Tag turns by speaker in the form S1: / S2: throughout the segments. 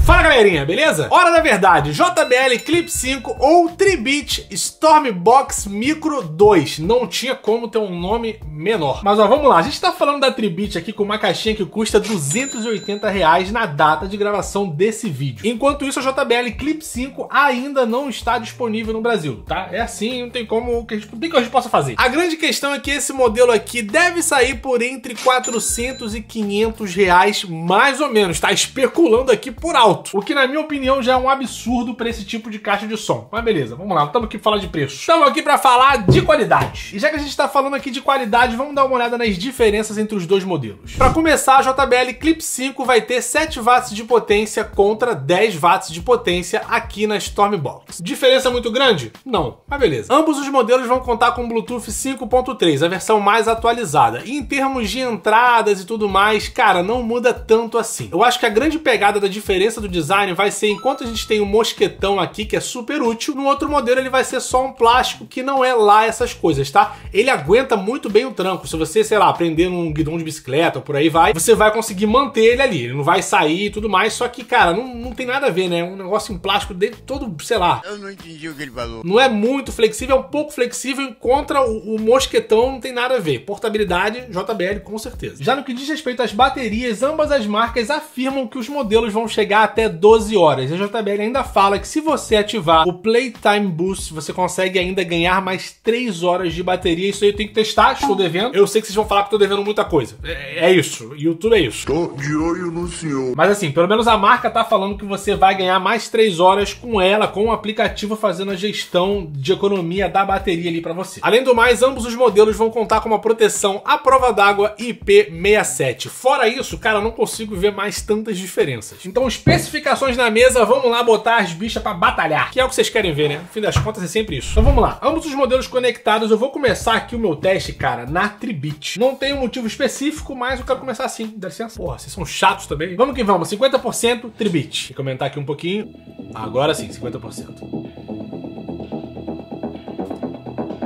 S1: Fala galerinha, beleza? Hora da verdade, JBL Clip 5 ou Tribit Stormbox Micro 2. Não tinha como ter um nome menor. Mas ó, vamos lá, a gente tá falando da Tribit aqui com uma caixinha que custa R$280 na data de gravação desse vídeo. Enquanto isso, a JBL Clip 5 ainda não está disponível no Brasil, tá? É assim, não tem como que a gente possa fazer. A grande questão é que esse modelo aqui deve sair por entre R$400 e R$500, mais ou menos, tá? Especulando aqui por alto. O que, na minha opinião, já é um absurdo para esse tipo de caixa de som. Mas beleza, vamos lá, não estamos aqui para falar de preço. Estamos aqui para falar de qualidade. E já que a gente está falando aqui de qualidade, vamos dar uma olhada nas diferenças entre os dois modelos. Para começar, a JBL Clip 5 vai ter 7 watts de potência contra 10 watts de potência aqui na Stormbox. Diferença muito grande? Não, mas beleza. Ambos os modelos vão contar com Bluetooth 5.3, a versão mais atualizada. E em termos de entradas e tudo mais, cara, não muda tanto assim. Eu acho que a grande pegada da diferença do design vai ser, enquanto a gente tem um mosquetão aqui, que é super útil, no outro modelo ele vai ser só um plástico que não é lá essas coisas, tá? Ele aguenta muito bem o tranco. Se você, sei lá, prender num guidão de bicicleta ou por aí vai, você vai conseguir manter ele ali. Ele não vai sair e tudo mais, só que, cara, não tem nada a ver, né? Um negócio em plástico dele todo, sei lá.
S2: Eu não entendi o que ele falou.
S1: Não é muito flexível, é um pouco flexível, contra o mosquetão não tem nada a ver. Portabilidade, JBL com certeza. Já no que diz respeito às baterias, ambas as marcas afirmam que os modelos vão chegar até 12 horas. A JBL ainda fala que se você ativar o Playtime Boost, você consegue ainda ganhar mais 3 horas de bateria. Isso aí eu tenho que testar, estou devendo. Eu sei que vocês vão falar que estou devendo muita coisa. É isso, YouTube é isso.
S2: Tô de olho no senhor.
S1: Mas assim, pelo menos a marca tá falando que você vai ganhar mais 3 horas com ela, com o aplicativo fazendo a gestão de economia da bateria ali para você. Além do mais, ambos os modelos vão contar com uma proteção à prova d'água IP67. Fora isso, cara, eu não consigo ver mais tantas diferenças. Então, especificações na mesa, vamos lá botar as bichas pra batalhar, que é o que vocês querem ver, né? No fim das contas é sempre isso. Então vamos lá, ambos os modelos conectados. Eu vou começar aqui o meu teste, cara, na Tribit. Não tem um motivo específico, mas eu quero começar assim, dá licença. Porra, vocês são chatos também. Vamos que vamos, 50% Tribit. Vou comentar aqui um pouquinho. Agora sim, 50%.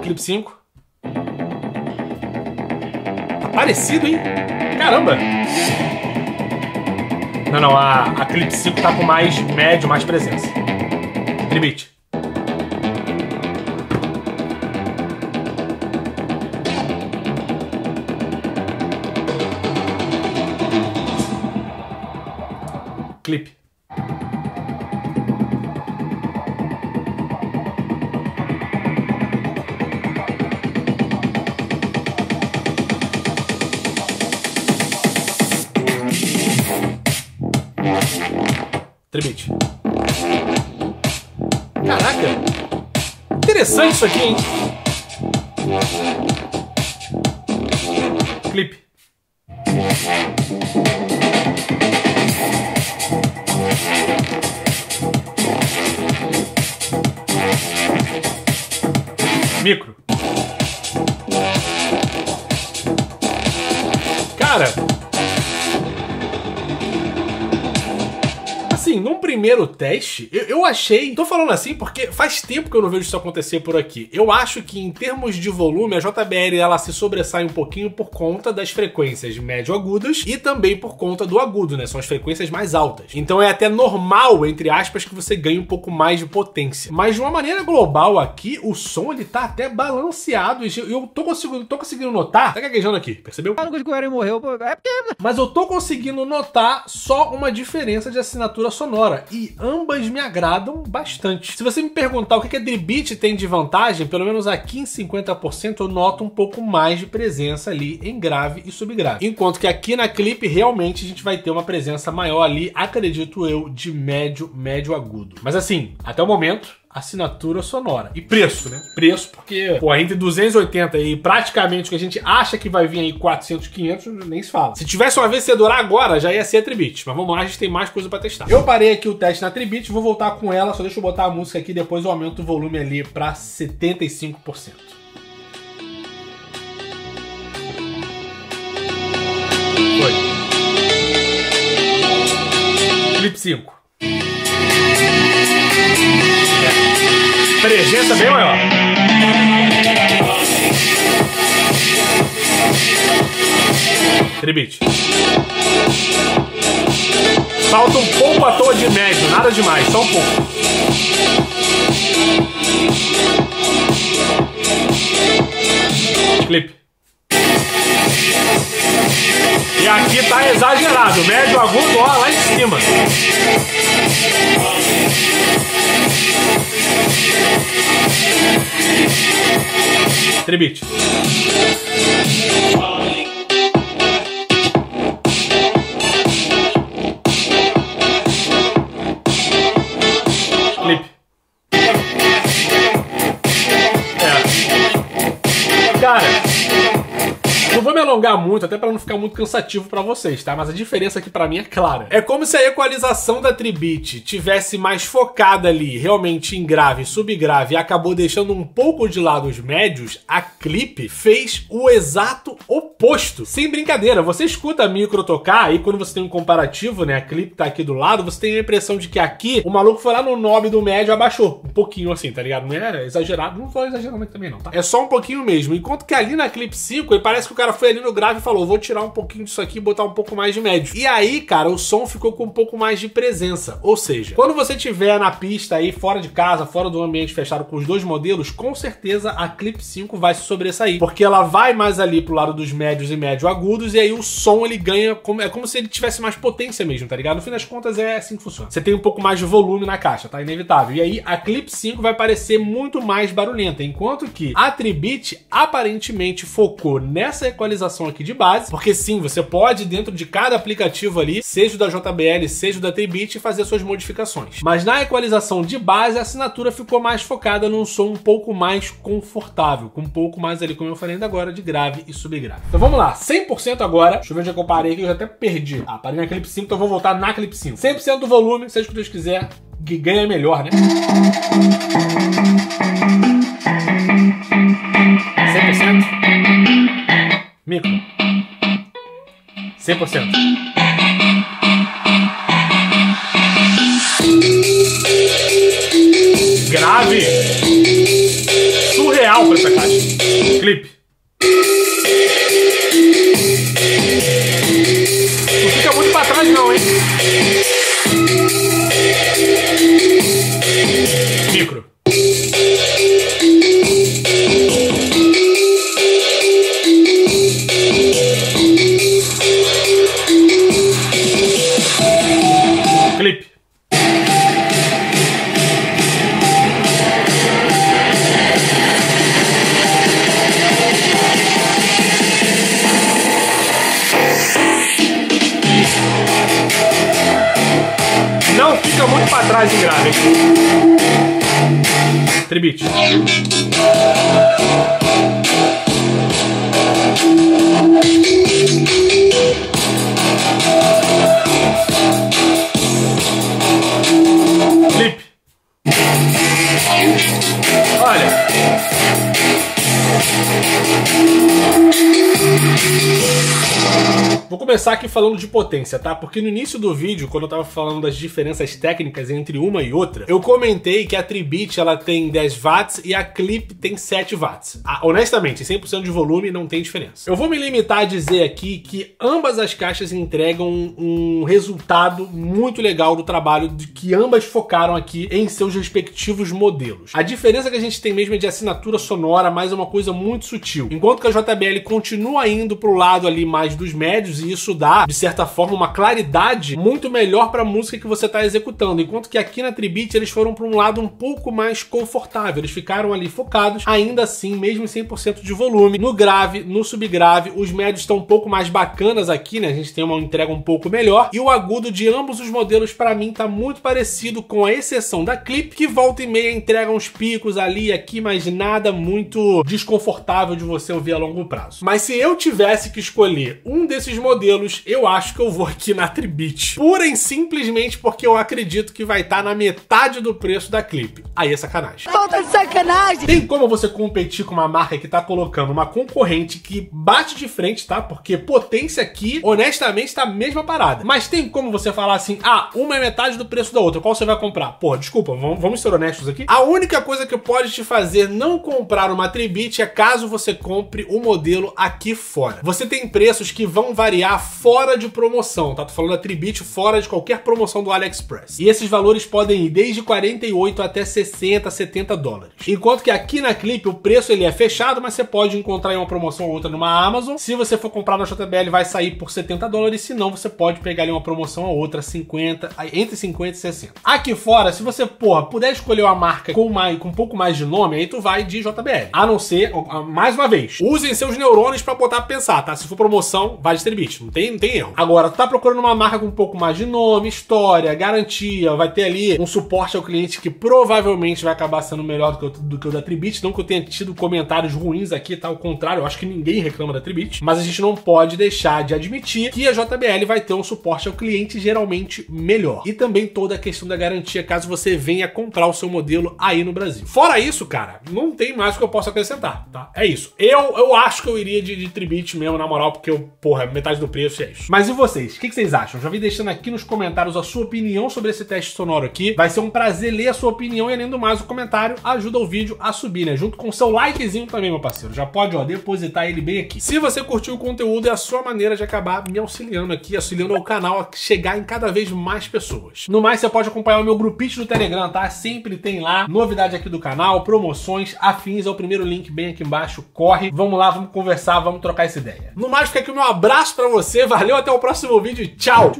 S1: Clip 5. Tá parecido, hein? Caramba! Não, a Clip 5 tá com mais médio, mais presença. Tribit. Clip. Tribit. Caraca! Interessante isso aqui, hein? Clip. Micro. Cara, assim, num primeiro teste, eu achei... Tô falando assim porque faz tempo que eu não vejo isso acontecer por aqui. Eu acho que em termos de volume, a JBL ela se sobressai um pouquinho por conta das frequências médio-agudas e também por conta do agudo, né? São as frequências mais altas. Então é até normal, entre aspas, que você ganhe um pouco mais de potência. Mas de uma maneira global aqui, o som ele tá até balanceado. E eu tô conseguindo notar... Tá gaguejando aqui, percebeu?
S3: Morreu, é porque...
S1: Mas eu tô conseguindo notar só uma diferença de assinatura sonora, e ambas me agradam bastante. Se você me perguntar o que a Tribit tem de vantagem, pelo menos aqui em 50% eu noto um pouco mais de presença ali em grave e subgrave. Enquanto que aqui na Clip realmente a gente vai ter uma presença maior ali, acredito eu, de médio agudo. Mas assim, até o momento, assinatura sonora. E preço, né? Preço, porque, pô, entre 280 e praticamente o que a gente acha que vai vir aí 400, 500, nem se fala. Se tivesse uma vencedora agora, já ia ser a Tribit. Mas vamos lá, a gente tem mais coisa pra testar. Eu parei aqui o teste na Tribit, vou voltar com ela, só deixa eu botar a música aqui, depois eu aumento o volume ali pra 75%. Foi. Clip 5. Presença bem maior. Tribit. Falta um pouco à toa de médio, nada demais, só um pouco. Clipe. E aqui tá exagerado, médio agudo, ó, lá em cima. Tribit. Clipe. Cara, não vou me alongar muito, até pra não ficar muito cansativo pra vocês, tá? Mas a diferença aqui pra mim é clara. É como se a equalização da Tribit tivesse mais focada ali, realmente em grave e subgrave, e acabou deixando um pouco de lado os médios. A Clip fez o exato oposto. Sem brincadeira, você escuta a micro tocar, e quando você tem um comparativo, né, a Clip tá aqui do lado, você tem a impressão de que aqui, o maluco foi lá no knob do médio e abaixou um pouquinho assim, tá ligado? Não é exagerado, não foi exageradamente também não, tá? É só um pouquinho mesmo, enquanto que ali na Clip 5, ele parece que o cara foi ali no grave e falou, vou tirar um pouquinho disso aqui e botar um pouco mais de médio. E aí, cara, o som ficou com um pouco mais de presença. Ou seja, quando você estiver na pista aí, fora de casa, fora do ambiente fechado com os dois modelos, com certeza a Clip 5 vai se sobressair. Porque ela vai mais ali pro lado dos médios e médio agudos, e aí o som ele ganha, é como se ele tivesse mais potência mesmo, tá ligado? No fim das contas é assim que funciona. Você tem um pouco mais de volume na caixa, tá? Inevitável. E aí a Clip 5 vai parecer muito mais barulhenta, enquanto que a Tribit aparentemente focou nessa equalização aqui de base, porque sim, você pode dentro de cada aplicativo ali, seja o da JBL, seja o da Tribit, fazer suas modificações. Mas na equalização de base, a assinatura ficou mais focada num som um pouco mais confortável, com um pouco mais ali, como eu falei ainda agora, de grave e subgrave. Então vamos lá, 100% agora. Deixa eu ver onde é que eu parei, que eu já até perdi. Ah, parei na Clip 5, então vou voltar na Clip 5. 100% do volume, seja o que Deus quiser, que ganha melhor, né? 100%. Micro. 100%. Grave. Surreal pra essa caixa. Clipe. Não fica muito pra trás não, hein? Micro. Clipe. Não fica muito para trás em grave. Tribit. Clipe. Olha. Vou começar aqui falando de potência, tá? Porque no início do vídeo, quando eu tava falando das diferenças técnicas entre uma e outra, eu comentei que a Tribit ela tem 10 watts e a Clip tem 7 watts. Honestamente, 100% de volume não tem diferença. Eu vou me limitar a dizer aqui que ambas as caixas entregam um resultado muito legal do trabalho de que ambas focaram aqui em seus respectivos modelos. A diferença que a gente tem mesmo é de assinatura sonora, mas é uma coisa muito sutil. Enquanto que a JBL continua indo pro lado ali mais dos médios, e isso dá, de certa forma, uma claridade muito melhor para a música que você está executando, enquanto que aqui na Tribit eles foram para um lado um pouco mais confortável, eles ficaram ali focados, ainda assim, mesmo em 100% de volume, no grave, no subgrave, os médios estão um pouco mais bacanas aqui, né, a gente tem uma entrega um pouco melhor, e o agudo de ambos os modelos para mim tá muito parecido, com a exceção da Clip, que volta e meia entrega uns picos ali e aqui, mas nada muito desconfortável de você ouvir a longo prazo. Mas se eu tivesse que escolher um desses modelos modelos, eu acho que eu vou aqui na Tribit. Pura e simplesmente porque eu acredito que vai estar na metade do preço da Clip. Aí é sacanagem.
S3: Falta de sacanagem!
S1: Tem como você competir com uma marca que tá colocando uma concorrente que bate de frente, tá? Porque potência aqui, honestamente, tá a mesma parada. Mas tem como você falar assim, ah, uma é metade do preço da outra, qual você vai comprar? Porra, desculpa, vamos ser honestos aqui. A única coisa que pode te fazer não comprar uma Tribit é caso você compre o modelo aqui fora. Você tem preços que vão variar fora de promoção, tá? Tô falando da Tribit fora de qualquer promoção do AliExpress. E esses valores podem ir desde 48 até 60, 70 dólares. Enquanto que aqui na Clip o preço ele é fechado, mas você pode encontrar em uma promoção ou outra numa Amazon. Se você for comprar na JBL vai sair por 70 dólares, se não você pode pegar ali uma promoção ou outra entre 50 e 60. Aqui fora, se você, porra, puder escolher uma marca com um pouco mais de nome, aí tu vai de JBL. A não ser, mais uma vez, usem seus neurônios pra botar pra pensar, tá? Se for promoção, vai de Tribit, não tem erro. Agora, tu tá procurando uma marca com um pouco mais de nome, história, garantia, vai ter ali um suporte ao cliente que provavelmente vai acabar sendo melhor do que o da Tribit, não que eu tenha tido comentários ruins aqui, tá? Ao contrário, eu acho que ninguém reclama da Tribit, mas a gente não pode deixar de admitir que a JBL vai ter um suporte ao cliente geralmente melhor. E também toda a questão da garantia, caso você venha comprar o seu modelo aí no Brasil. Fora isso, cara, não tem mais o que eu possa acrescentar, tá? É isso. Eu acho que eu iria de Tribit mesmo, na moral, porque porra, metade do preço é isso. Mas e vocês? O que vocês acham? Já vim deixando aqui nos comentários a sua opinião sobre esse teste sonoro aqui. Vai ser um prazer ler a sua opinião e, além do mais, o comentário ajuda o vídeo a subir, né? Junto com o seu likezinho também, meu parceiro. Já pode, ó, depositar ele bem aqui. Se você curtiu o conteúdo, é a sua maneira de acabar me auxiliando aqui, auxiliando o canal a chegar em cada vez mais pessoas. No mais, você pode acompanhar o meu grupinho do Telegram, tá? Sempre tem lá novidade aqui do canal, promoções, afins, é o primeiro link bem aqui embaixo. Corre, vamos lá, vamos conversar, vamos trocar essa ideia. No mais, fica aqui o meu abraço pra você, valeu, até o próximo vídeo, tchau!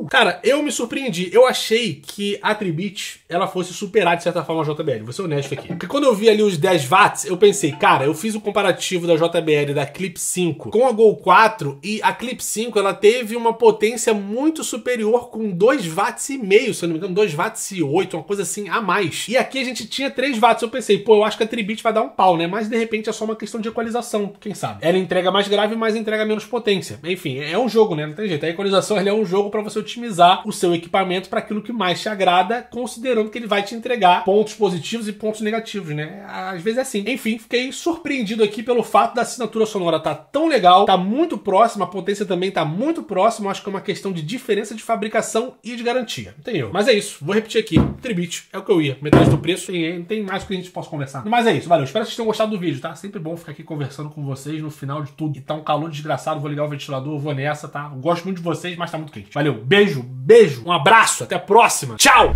S1: Cara, eu me surpreendi, eu achei que a Tribit, ela fosse superar de certa forma a JBL, vou ser honesto aqui. Porque quando eu vi ali os 10 watts, eu pensei, cara, eu fiz o comparativo da JBL da Clip 5 com a Go 4 e a Clip 5, ela teve uma potência muito superior com 2 watts e meio, se eu não me engano, 2 watts e 8, uma coisa assim a mais. E aqui a gente tinha 3 watts, eu pensei, pô, eu acho que a Tribit vai dar um pau, né? Mas de repente é só uma questão de equalização, quem sabe? Ela entrega mais grave, mas entrega menos potência. Enfim, é um jogo, né? Não tem jeito. A equalização é um jogo para você otimizar o seu equipamento para aquilo que mais te agrada, considerando que ele vai te entregar pontos positivos e pontos negativos, né? Às vezes é assim. Enfim, fiquei surpreendido aqui pelo fato da assinatura sonora tá tão legal, tá muito próxima, a potência também tá muito próxima, acho que é uma questão de diferença de fabricação e de garantia. Não tem erro. Mas é isso, vou repetir aqui. Tribit é o que eu ia. Metade do preço, não tem mais que a gente possa conversar. Mas é isso, valeu. Espero que vocês tenham gostado do vídeo, tá? Sempre bom ficar aqui conversando com vocês no final de tudo. E tá um calor desgraçado, vou ligar o ventilador, vou nessa, tá? Eu gosto muito de vocês, mas tá muito quente. Valeu, beijo, um abraço, até a próxima. Tchau!